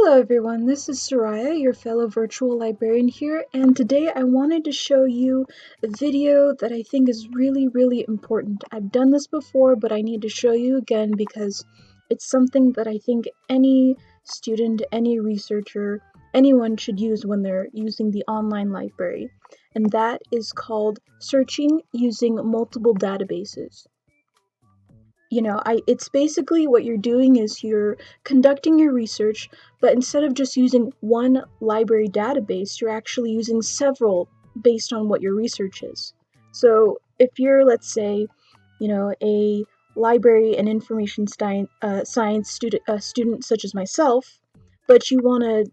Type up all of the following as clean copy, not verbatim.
Hello everyone, this is Soraya, your fellow virtual librarian here, and today I wanted to show you a video that I think is really important. I've done this before, but I need to show you again because it's something that I think any student, any researcher, anyone should use when they're using the online library, and that is called searching using multiple databases. It's basically what you're doing is you're conducting your research, but instead of just using one library database, you're actually using several based on what your research is. So if you're, let's say, a library and information science student such as myself, but you want to,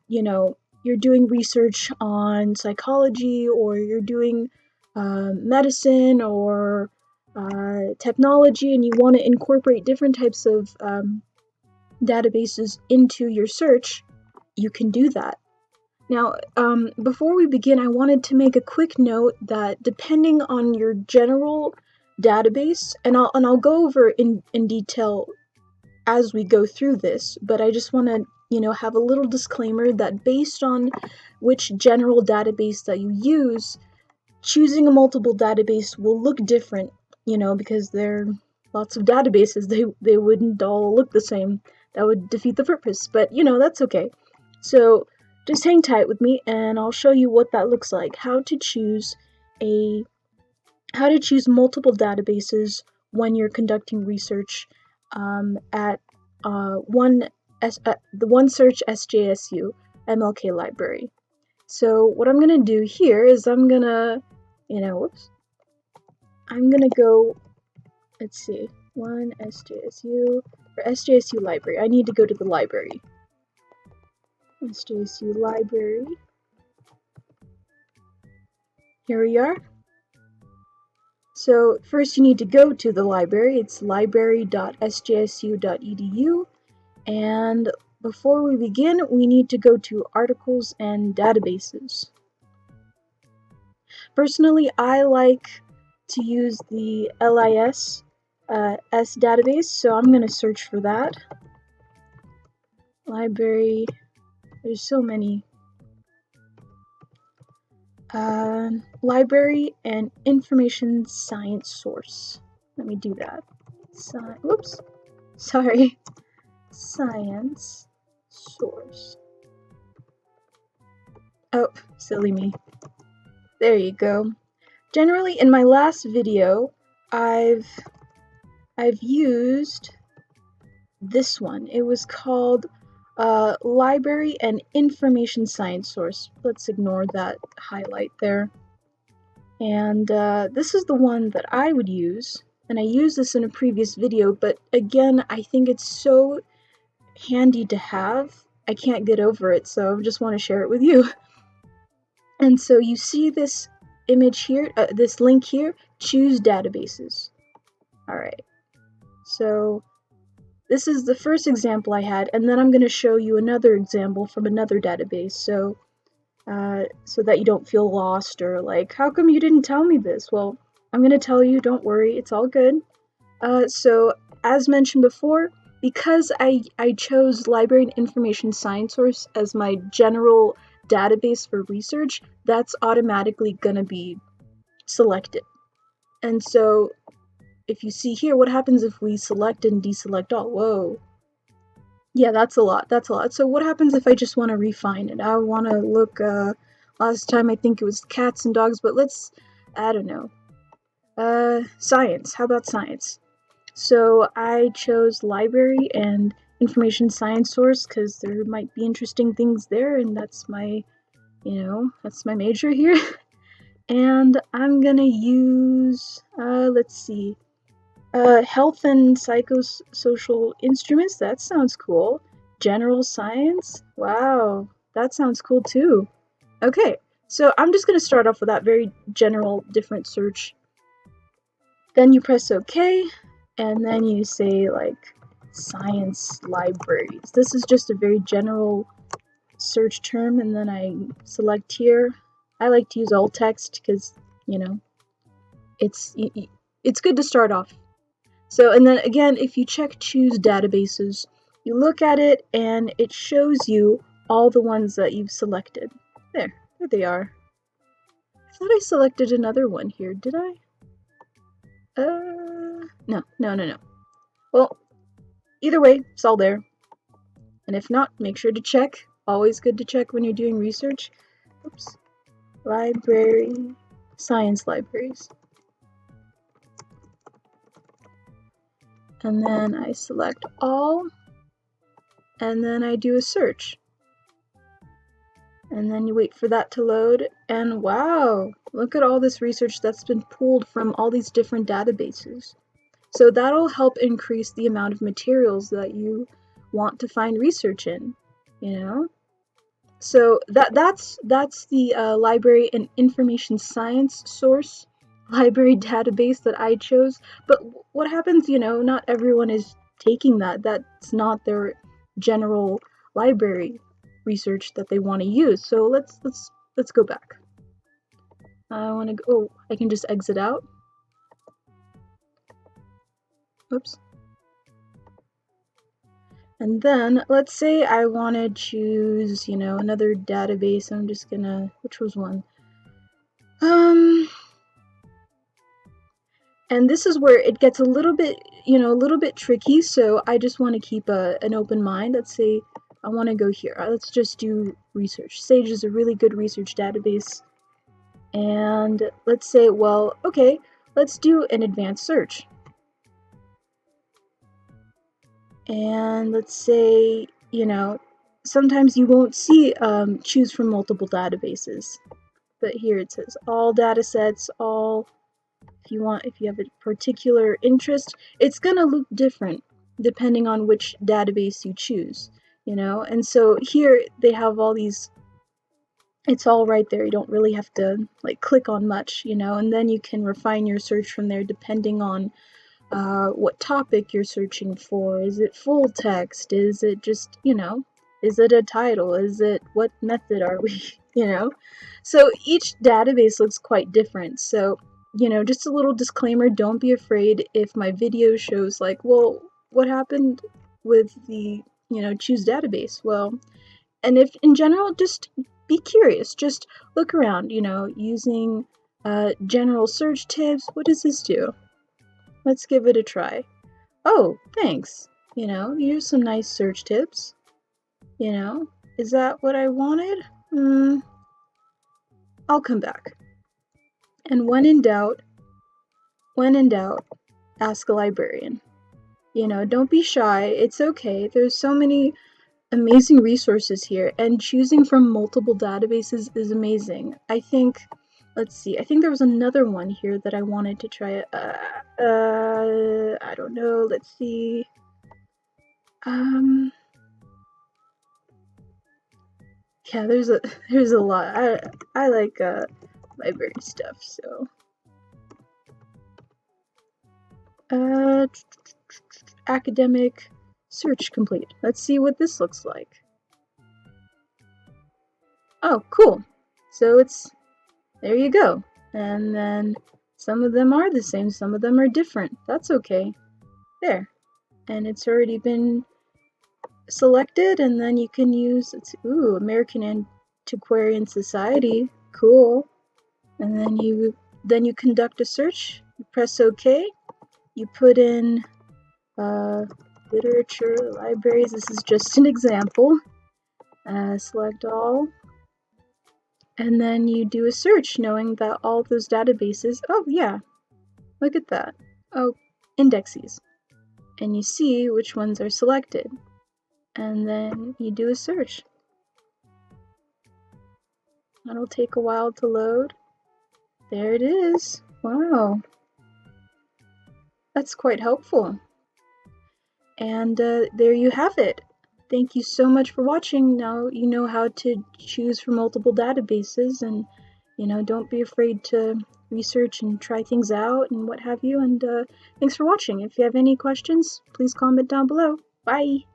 you're doing research on psychology, or you're doing medicine, or technology, and you want to incorporate different types of databases into your search, you can do that. Now, before we begin, I wanted to make a quick note that depending on your general database, and I'll go over in detail as we go through this, but I just want to have a little disclaimer that based on which general database that you use, choosing a multiple database will look different, because there are lots of databases. They wouldn't all look the same. That would defeat the purpose, but that's okay. So just hang tight with me and I'll show you what that looks like, how to choose multiple databases when you're conducting research at the OneSearch SJSU MLK library. So what I'm gonna do here is I'm gonna go, let's see, one SJSU, or SJSU library. I need to go to the library. SJSU library. Here we are. So first you need to go to the library. It's library.sjsu.edu, and before we begin, we need to go to articles and databases. Personally, I like to use the LIS database, so I'm going to search for that. Library, there's so many. Library and information science source. Let me do that. Whoops. Sorry. Science source. Oh, silly me. There you go. Generally, in my last video, I've used this one. It was called Library and Information Science Source. Let's ignore that highlight there. And this is the one that I would use, and I used this in a previous video, but again, I think it's so handy to have. I can't get over it, so I just want to share it with you. And so you see this image here, this link here, choose databases. Alright, so this is the first example I had, and then I'm going to show you another example from another database, so that you don't feel lost or like, how come you didn't tell me this? Well, I'm going to tell you, don't worry, it's all good. So, as mentioned before, because I chose Library and Information Science Source as my general database for research, that's automatically going to be selected. And so, if you see here, what happens if we select and deselect all? Whoa. Yeah, that's a lot. So what happens if I just want to refine it? I want to look, last time I think it was cats and dogs, but I don't know. Science. How about science? So I chose library and information science source because there might be interesting things there, and that's my major here. And I'm gonna use, let's see, health and psychosocial instruments. That sounds cool. General science. Wow, that sounds cool too. Okay, so I'm just gonna start off with that very general different search. Then you press OK, and then you say like science libraries. This is just a very general search term, and then I select here. I like to use alt text because it's good to start off. So, and then again, if you check choose databases, you look at it and it shows you all the ones that you've selected. There they are. I thought I selected another one here, did I? No. Well, either way, it's all there. And if not, make sure to check. Always good to check when you're doing research. Oops. Library, science libraries. And then I select all, and then I do a search. And then you wait for that to load, and wow, look at all this research that's been pulled from all these different databases. So that'll help increase the amount of materials that you want to find research in, you know? So that's the library and information science source library database that I chose. But what happens, not everyone is taking that. That's not their general library research that they want to use. So let's go back. I want to go. Oh, I can just exit out. Oops. And then let's say I want to choose, another database. I'm just gonna, which was one? And this is where it gets a little bit tricky. So I just want to keep an open mind. Let's say I want to go here. Let's just do research. Sage is a really good research database. And let's say, well, okay, let's do an advanced search. And let's say, sometimes you won't see choose from multiple databases. But here it says all datasets, all, if you have a particular interest, it's gonna look different depending on which database you choose, and so here they have all these, it's all right there. You don't really have to click on much, and then you can refine your search from there depending on what topic you're searching for. Is it full text? Is it just, is it a title? Is it, what method are we, So each database looks quite different. So, just a little disclaimer, don't be afraid if my video shows well, what happened with the, choose database? Well, and if in general, just be curious, just look around, using general search tips. What does this do? Let's give it a try. Oh, thanks. Here's some nice search tips. Is that what I wanted? I'll come back. And when in doubt, ask a librarian. Don't be shy. It's okay. There's so many amazing resources here, and choosing from multiple databases is amazing. I think, let's see, I think there was another one here that I wanted to try. I don't know. Let's see. Yeah, there's a lot. I like library stuff, so. Academic search complete. Let's see what this looks like. Oh, cool. So there you go. And then some of them are the same, some of them are different. That's okay. There. And it's already been selected, and then you can use, American Antiquarian Society. Cool. And then you conduct a search. You press OK. You put in literature, libraries. This is just an example. Select all. And then you do a search knowing that all of those databases, oh yeah, look at that. Oh, indexes. And you see which ones are selected. And then you do a search. That'll take a while to load. There it is. Wow. That's quite helpful. And there you have it. Thank you so much for watching. Now you know how to choose from multiple databases, and don't be afraid to research and try things out and what have you. And thanks for watching. If you have any questions, please comment down below. Bye!